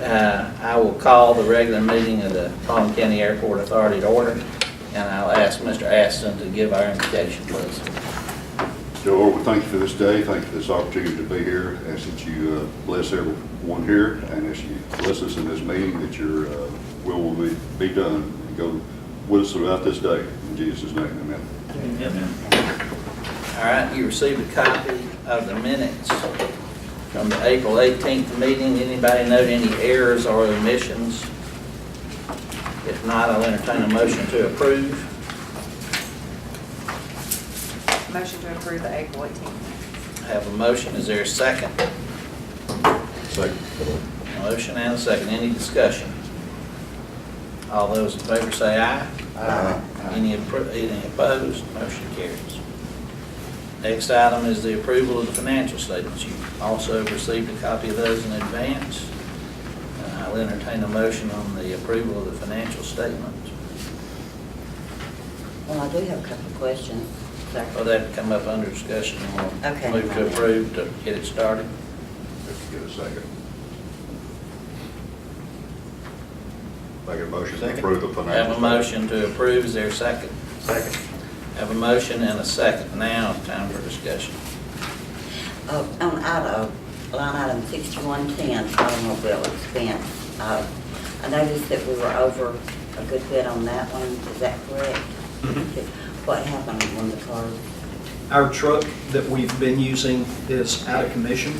I will call the regular meeting of the Paulding County Airport Authority to order, and I'll ask Mr. Aston to give our invocation, please. Dear Lord, we thank you for this day. Thank you for this opportunity to be here. Ask that you bless everyone here, and as you bless us in this meeting, that your will be done. And go with us throughout this day. In Jesus' name, amen. Amen. All right, you received a copy of the minutes from the April 18th meeting. Anybody note any errors or omissions? If not, I'll entertain a motion to approve. Motion to approve the April 18th. I have a motion. Is there a second? Second. Motion and a second. Any discussion? All those in favor say aye. Aye. Any opposed? Motion carries. Next item is the approval of the financial statements. You also received a copy of those in advance. I'll entertain a motion on the approval of the financial statements. Well, I do have a couple of questions, sir. Well, that come up under discussion. We'll Okay. move to approve to get it started. Let's get a second. Make a motion to approve the financial. Have a motion to approve. Is there a second? Second. Have a motion and a second. Now, time for discussion. On line item 6110, automobile expense, I noticed that we were over a good bit on that one. Is that correct? What happened when the car? Our truck that we've been using is out of commission,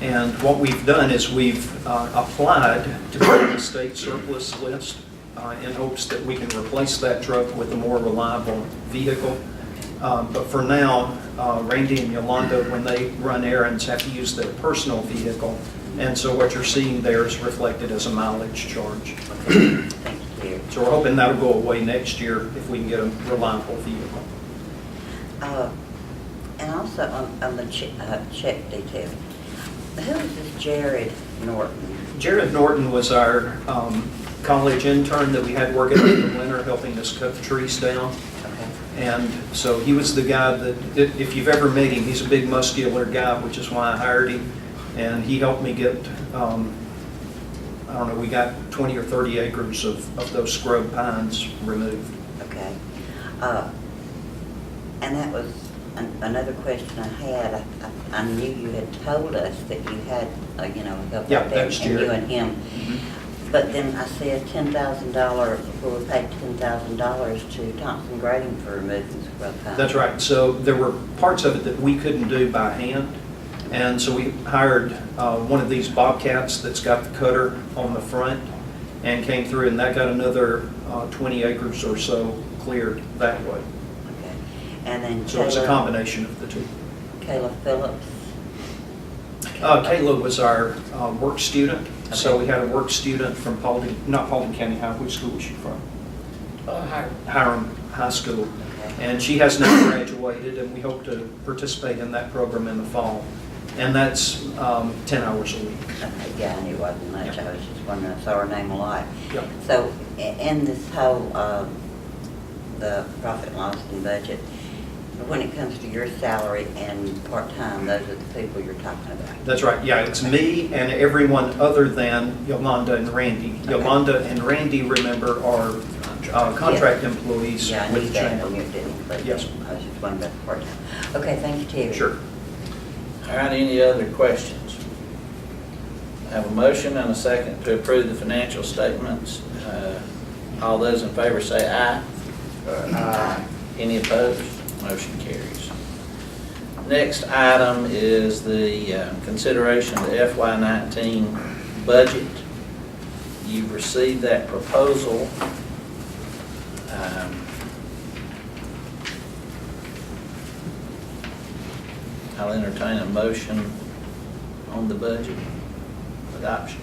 and what we've done is we've applied to be on the state surplus list in hopes that we can replace that truck with a more reliable vehicle. But for now, Randy and Yolanda, when they run errands, have to use their personal vehicle, and so what you're seeing there is reflected as a mileage charge. Thank you. So we're hoping that'll go away next year if we can get a reliable vehicle. And also on the check detail, who is this Jared Norton? Jared Norton was our college intern that we had working in the winter helping us cut the trees down. Okay. And so he was the guy that, if you've ever met him, he's a big muscular guy, which is why I hired him. And he helped me get, I don't know, we got 20 or 30 acres of those scrub pines removed. Okay. And that was another question I had. I knew you had told us that you had, help Yeah, out there, that's and you Jared. and him. But then I said $10,000, we paid $10,000 to Thompson Grading for removing scrub pine. That's right. So there were parts of it that we couldn't do by hand. And so we hired one of these Bobcats that's got the cutter on the front and came through, and that got another 20 acres or so cleared that way. Okay. And then So it's a combination of the two. Kayla Phillips. Kayla was our work student. So Okay. we had a work student from not Paulding County High. Which school was she from? Hiram High School. Okay. And she has now graduated, and we hope to participate in that program in the fall. And that's 10 hours a week. Okay, yeah, I knew it wasn't much. Yeah. I was just wondering, I saw her name a lot. Yep. So in this whole, the profit and loss and budget, when it comes to your salary and part-time, those are the people you're talking about. That's right. Yeah, it's me and everyone other than Yolanda and Randy. Okay. Yolanda and Randy, remember, are contract employees Yeah, I knew with that Chamber. when you didn't include Yes. them. I was just wondering about the part-time. Okay, thank you, Terry. Sure. All right, any other questions? I have a motion and a second to approve the financial statements. All those in favor say aye. Aye. Any opposed? Motion carries. Next item is the consideration of the FY19 budget. You've received that proposal. I'll entertain a motion on the budget adoption.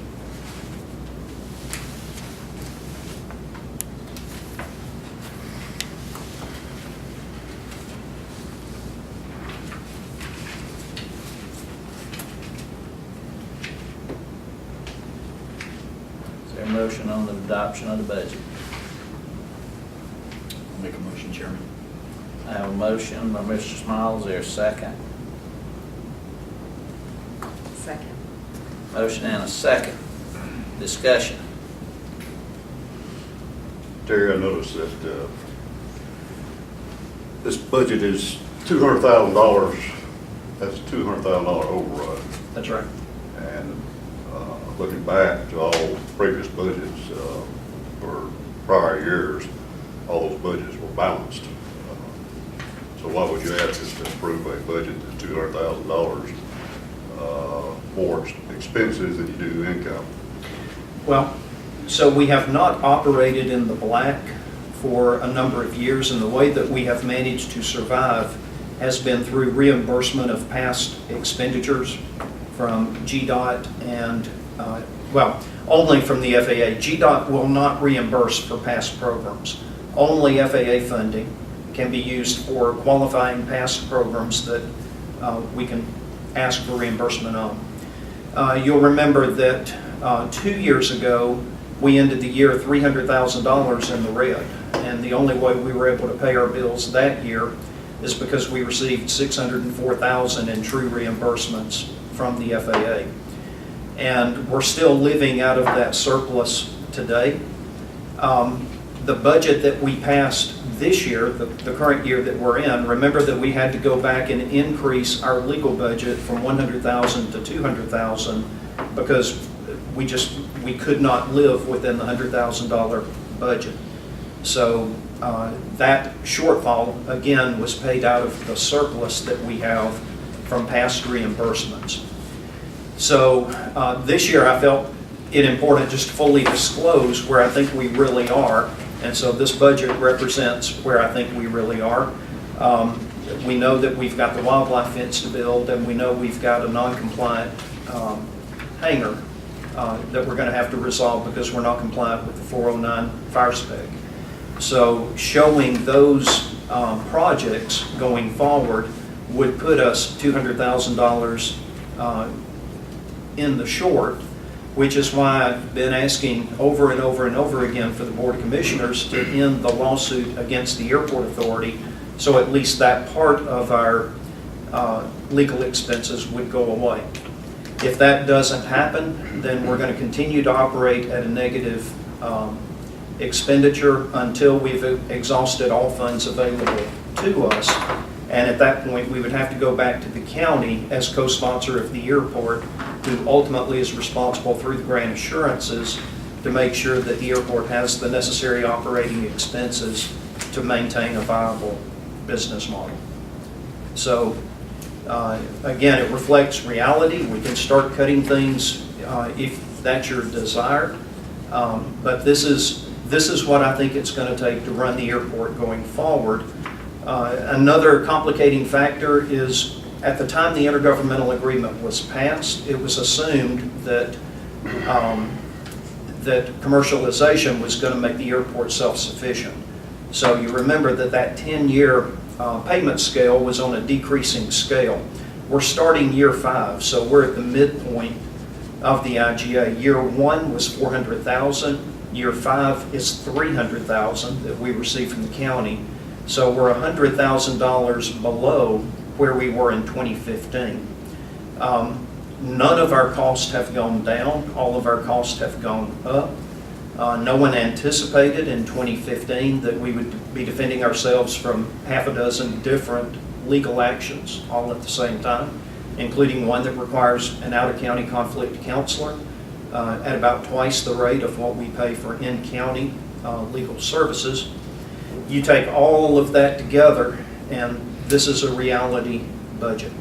Is there a motion on the adoption of the budget? I'll make a motion, Chairman. I have a motion by Mr. Smiles. Is there a second? Second. Motion and a second. Discussion. Terry, I noticed that this budget is $200,000. That's a $200,000 overrun. That's right. And looking back to all previous budgets for prior years, all those budgets were balanced. So why would you ask us to approve a budget that's $200,000 more expenses than you do income? Well, so we have not operated in the black for a number of years, and the way that we have managed to survive has been through reimbursement of past expenditures from GDOT and, only from the FAA. GDOT will not reimburse for past programs. Only FAA funding can be used for qualifying past programs that we can ask for reimbursement on. You'll remember that 2 years ago, we ended the year $300,000 in the red, and the only way we were able to pay our bills that year is because we received $604,000 in true reimbursements from the FAA. And we're still living out of that surplus today. The budget that we passed this year, the current year that we're in, remember that we had to go back and increase our legal budget from $100,000 to $200,000 because we could not live within the $100,000 budget. So that shortfall, again, was paid out of the surplus that we have from past reimbursements. So this year I felt it important just to fully disclose where I think we really are. And so this budget represents where I think we really are. We know that we've got the wildlife fence to build, and we know we've got a non-compliant hangar that we're going to have to resolve because we're not compliant with the 409 fire spec. So showing those projects going forward would put us $200,000 in the short, which is why I've been asking over and over and over again for the Board of Commissioners to end the lawsuit against the airport authority, so at least that part of our legal expenses would go away. If that doesn't happen, then we're going to continue to operate at a negative expenditure until we've exhausted all funds available to us. And at that point, we would have to go back to the county as co-sponsor of the airport, who ultimately is responsible through the grant assurances to make sure that the airport has the necessary operating expenses to maintain a viable business model. So again, it reflects reality. We can start cutting things if that's your desire. But this is what I think it's going to take to run the airport going forward. Another complicating factor is at the time the intergovernmental agreement was passed, it was assumed that that commercialization was going to make the airport self-sufficient. So you remember that 10-year payment scale was on a decreasing scale. We're starting year 5, so we're at the midpoint of the IGA. Year 1 was $400,000. Year 5 is $300,000 that we received from the county. So we're $100,000 below where we were in 2015. None of our costs have gone down. All of our costs have gone up. No one anticipated in 2015 that we would be defending ourselves from half a dozen different legal actions all at the same time, including one that requires an out-of-county conflict counselor at about twice the rate of what we pay for in-county legal services. You take all of that together, and this is a reality budget.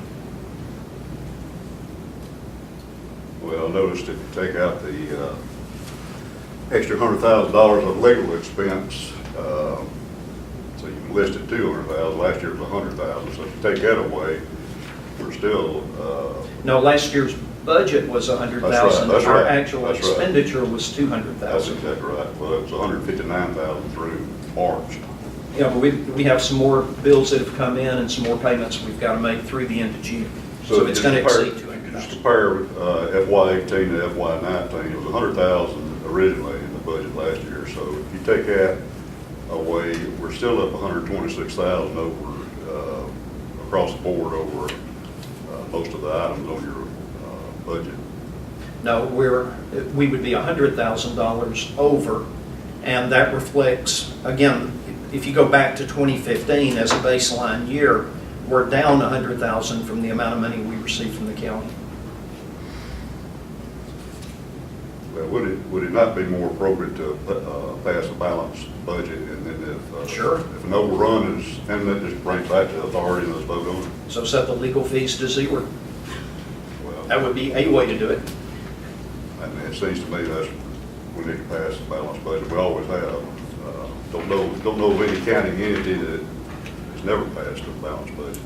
Well, notice if you take out the extra $100,000 of legal expense, so you listed $200,000, last year was $100,000, so if you take that away, we're still... No, last year's budget was $100,000. That's Our right. actual That's right. expenditure was $200,000. That's exactly right. Well, it was $159,000 through March. Yeah, but we have some more bills that have come in and some more payments we've got to make through the end of June. So it's going to exceed Just $200,000. compare FY18 to FY19, it was $100,000 originally in the budget last year. So if you take that away, we're still up $126,000 over, across the board over most of the items on your budget. No, we would be $100,000 over, and that reflects, again, if you go back to 2015 as a baseline year, we're down $100,000 from the amount of money we received from the county. Well, would it not be more appropriate to pass a balanced budget, and then if... Sure. If an overrun is, and then just bring it back to authority and let's vote on it? So set the legal fees to zero. Well, That would be a way to do it. and it seems to me that's, we need to pass a balanced budget. We always have. Don't know of any county entity that has never passed a balanced budget.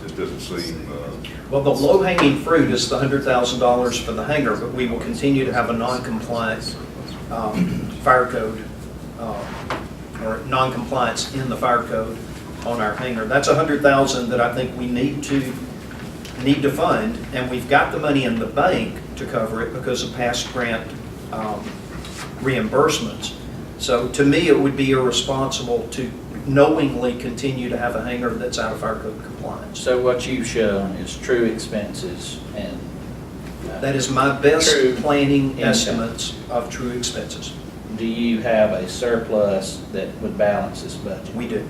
It just doesn't seem, Well, the low-hanging fruit is the $100,000 for the hangar, but we will continue to have a non-compliant fire code, or non-compliance in the fire code on our hangar. That's $100,000 that I think we need to fund, and we've got the money in the bank to cover it because of past grant reimbursements. So to me, it would be irresponsible to knowingly continue to have a hangar that's out of fire code compliance. So what you've shown is true expenses and. That is my best True planning income. estimates of true expenses. Do you have a surplus that would balance this budget? We do.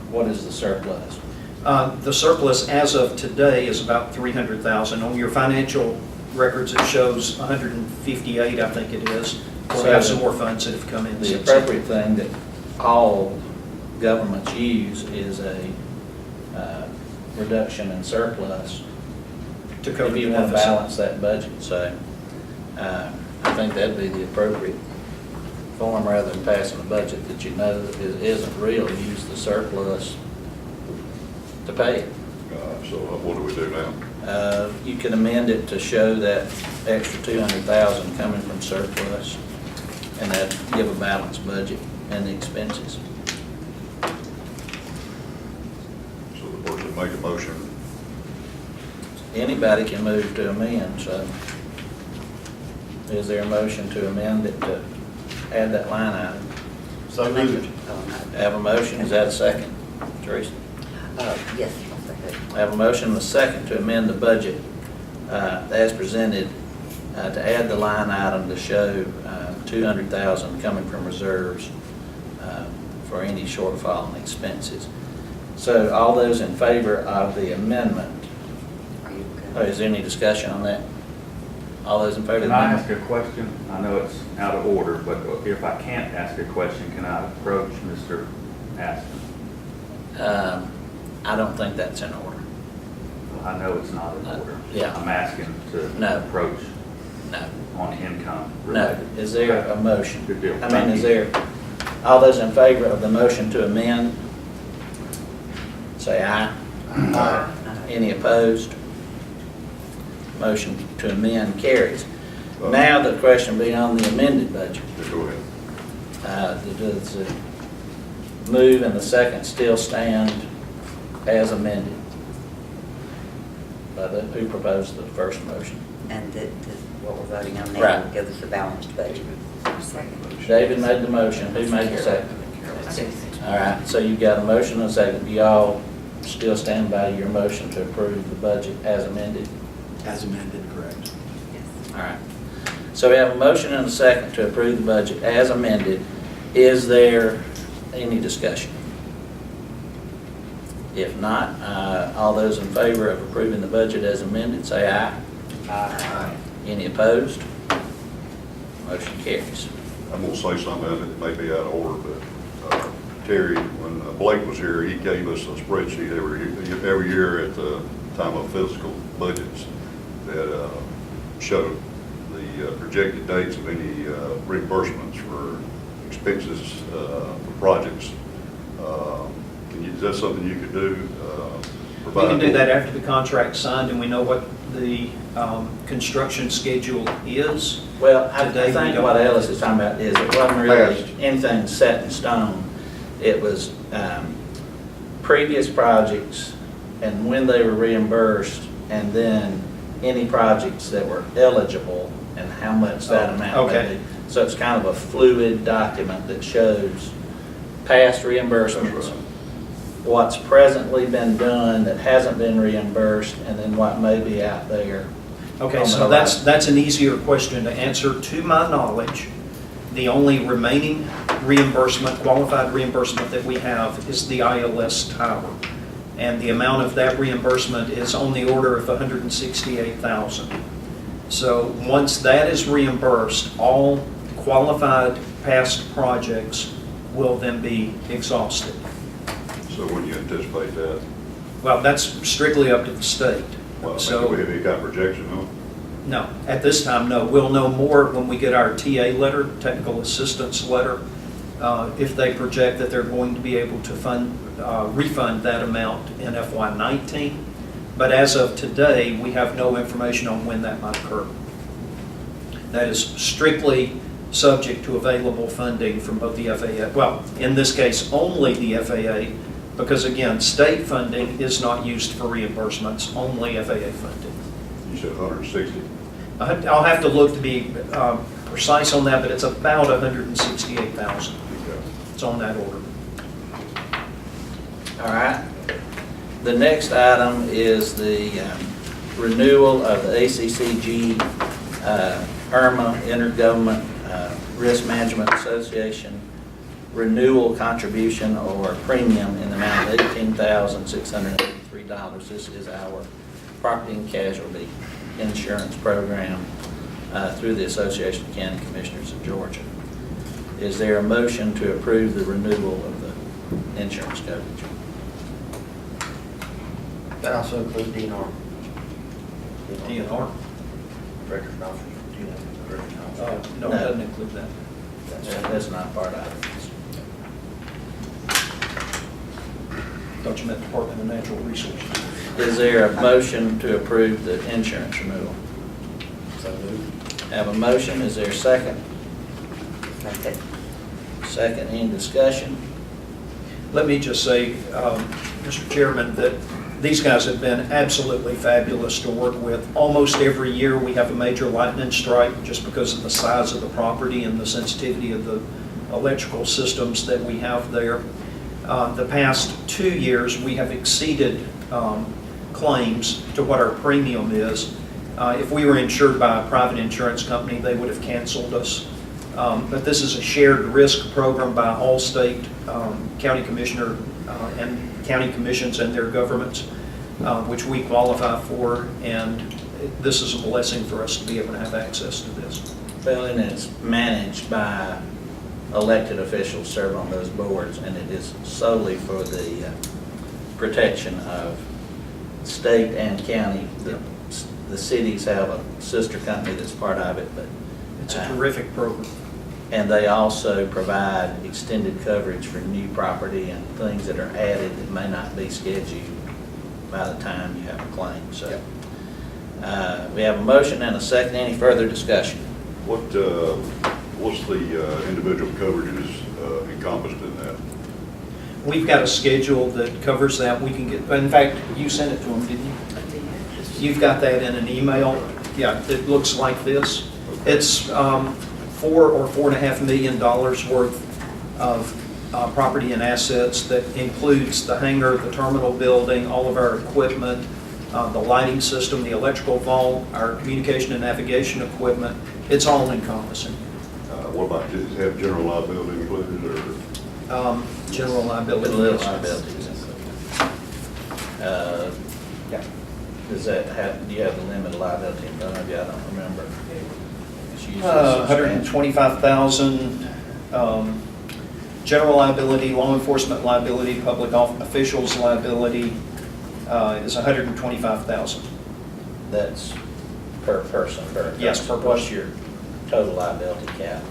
What is the surplus? The surplus as of today is about $300,000. On your financial records, it shows 158, I think it is. We'll So have some more funds that have come in The since. appropriate thing that all governments use is a reduction in surplus To cover if you the want to deficit. balance that budget. So I think that'd be the appropriate form rather than passing a budget that you know that isn't real. Use the surplus to pay it. so what do we do now? You can amend it to show that extra $200,000 coming from surplus, and that'd give a balanced budget and the expenses. So the board should make a motion. Anybody can move to amend, so is there a motion to amend it to add that line item? So moved. Have a motion, is that a second? Teresa? Yes, I'll second. I have a motion and a second to amend the budget as presented to add the line item to show $200,000 coming from reserves for any shortfall in expenses. So all those in favor of the amendment, Are you is there any discussion on that? All those in favor of Can the I ask amendment? a question? I know it's out of order, but if I can't ask a question, can I approach Mr. Aston? I don't think that's in order. I know it's not in order. Yeah. I'm asking to No. approach No. on income. No. related. Is there a motion? Good deal. I mean, Thank is you. there, all those in favor of the motion to amend, say aye. Aye. Any opposed? Motion to amend carries. Now the question be on the amended budget. Just go ahead. Does the move and the second still stand as amended? Who proposed the first motion? And what we're voting on now Right. will give us a balanced budget. David made the motion, who made the second? All right, so you've got a motion and a second. Do y'all still stand by your motion to approve the budget as amended? As amended, correct. All right. So we have a motion and a second to approve the budget as amended. Is there any discussion? If not, all those in favor of approving the budget as amended, say aye. Aye. Any opposed? Motion carries. I'm gonna say something that may be out of order, but Terry, when Blake was here, he gave us a spreadsheet every year at the time of fiscal budgets that showed the projected dates of any reimbursements for expenses for projects. Is that something you could do? We can do that after the contract's signed and we know what the construction schedule is. Well, I Today we think don't- what Ellis is talking about is it wasn't really Past. anything set in stone. It was previous projects and when they were reimbursed, and then any projects that were eligible and how much that Oh, amount may okay. be. So it's kind of a fluid document that shows past reimbursements, That's right. what's presently been done that hasn't been reimbursed, and then what may be out there Okay, on so the that's an easier question to answer. To my knowledge, the only remaining reimbursement, qualified reimbursement that we have is the ILS tower. And the amount of that reimbursement is on the order of $168,000. So once that is reimbursed, all qualified past projects will then be exhausted. So when you anticipate that? Well, that's strictly up to the state. Well, So- do we have any kind of projection on? No, at this time, no. We'll know more when we get our TA letter, technical assistance letter, if they project that they're going to be able to refund that amount in FY19. But as of today, we have no information on when that might occur. That is strictly subject to available funding from both the FAA, well, in this case, only the FAA, because again, state funding is not used for reimbursements, only FAA funding. You said 160? I'll have to look to be precise on that, but it's about 168,000. It's on that order. All right. The next item is the renewal of the ACCG IRMA Intergovernment Risk Management Association renewal contribution or premium in the amount of $18,683. This is our property and casualty insurance program through the Association of County Commissioners of Georgia. Is there a motion to approve the renewal of the insurance coverage? That also includes DNR. DNR? Records officers, records officers. No, it doesn't include that. That's not part of it. Thought you meant Department of Natural Resources. Is there a motion to approve the insurance renewal? So moved. Have a motion, is there a second? Second. Second, any discussion? Let me just say, Mr. Chairman, that these guys have been absolutely fabulous to work with. Almost every year, we have a major lightning strike just because of the size of the property and the sensitivity of the electrical systems that we have there. The past 2 years, we have exceeded claims to what our premium is. If we were insured by a private insurance company, they would have canceled us. But this is a shared risk program by all state county commissioner and county commissions and their governments, which we qualify for, and this is a blessing for us to be able to have access to this. Well, and it's managed by elected officials serving on those boards, and it is solely for the protection of state and county. The cities have a sister company that's part of it, but It's a terrific program. and they also provide extended coverage for new property and things that are added that may not be scheduled by the time you have a claim. So we have a motion and a second. Any further discussion? What's the individual coverages encompassed in that? We've got a schedule that covers that. We can get, in fact, you sent it to them, didn't you? You've got that in an email. Yeah, it looks like this. It's $4 or $4.5 million worth of property and assets that includes the hangar, the terminal building, all of our equipment, the lighting system, the electrical vault, our communication and navigation equipment. It's all encompassing. What about, does it have general liability included, or? General liability. Little yes. liabilities. Yeah. Does that have, do you have the limited liability in front of you? I don't remember. It's usually substantial. 125,000, general liability, law enforcement liability, public officials liability is 125,000. That's per person, per. Yes, per What's person. your total liability cap?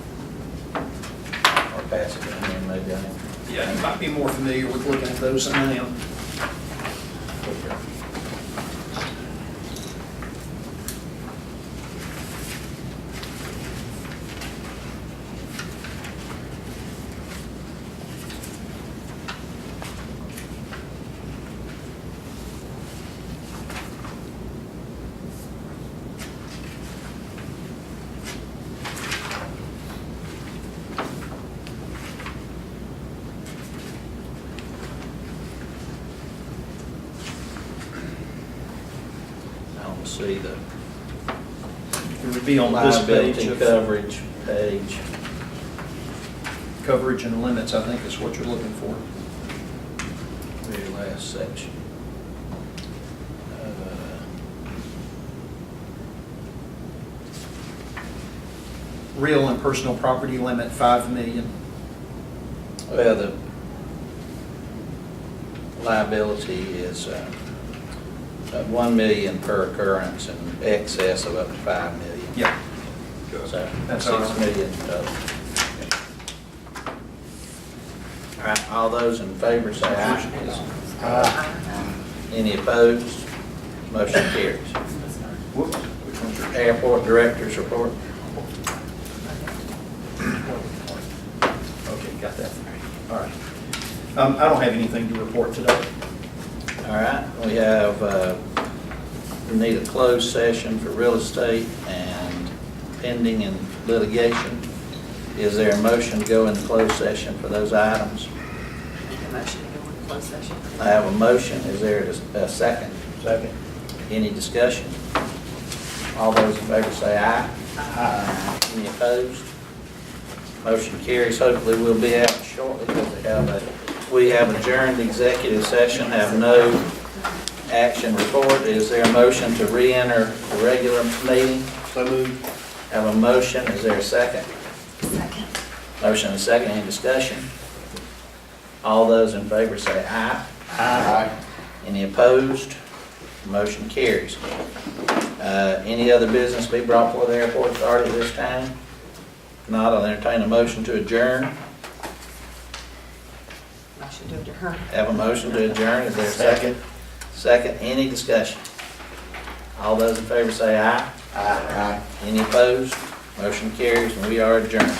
Or passenger, I mean, maybe I am. Yeah, you might be more familiar with looking at those than I am. I don't see the would be on this page Liability of coverage page. coverage and limits, I think is what you're looking for. Very last section. Real and personal property limit, 5 million. Well, the liability is 1 million per occurrence and excess of up to 5 million. Yeah. So That's 6 all right. million total. All right, all those in favor say aye. Any opposed? Motion carries. Whoops. Which one's yours? Airport Director's Report. Okay, got that. All right. I don't have anything to report today. All right, we need a closed session for real estate and pending and litigation. Is there a motion to go into closed session for those items? Make a motion to go into closed session. I have a motion, is there a second? Second. Any discussion? All those in favor say aye. Aye. Any opposed? Motion carries. Hopefully we'll be out shortly because we have adjourned executive session, have no action report. Is there a motion to re-enter the regular meeting? So moved. Have a motion, is there a second? Second. Motion and a second, any discussion? All those in favor say aye. Aye. Any opposed? Motion carries. Any other business be brought before the airport authority this time? If not, I'll entertain a motion to adjourn. Motion to adjourn. Have a motion to adjourn, is there a second? Second, any discussion? All those in favor say aye. Aye. Any opposed? Motion carries, and we are adjourned.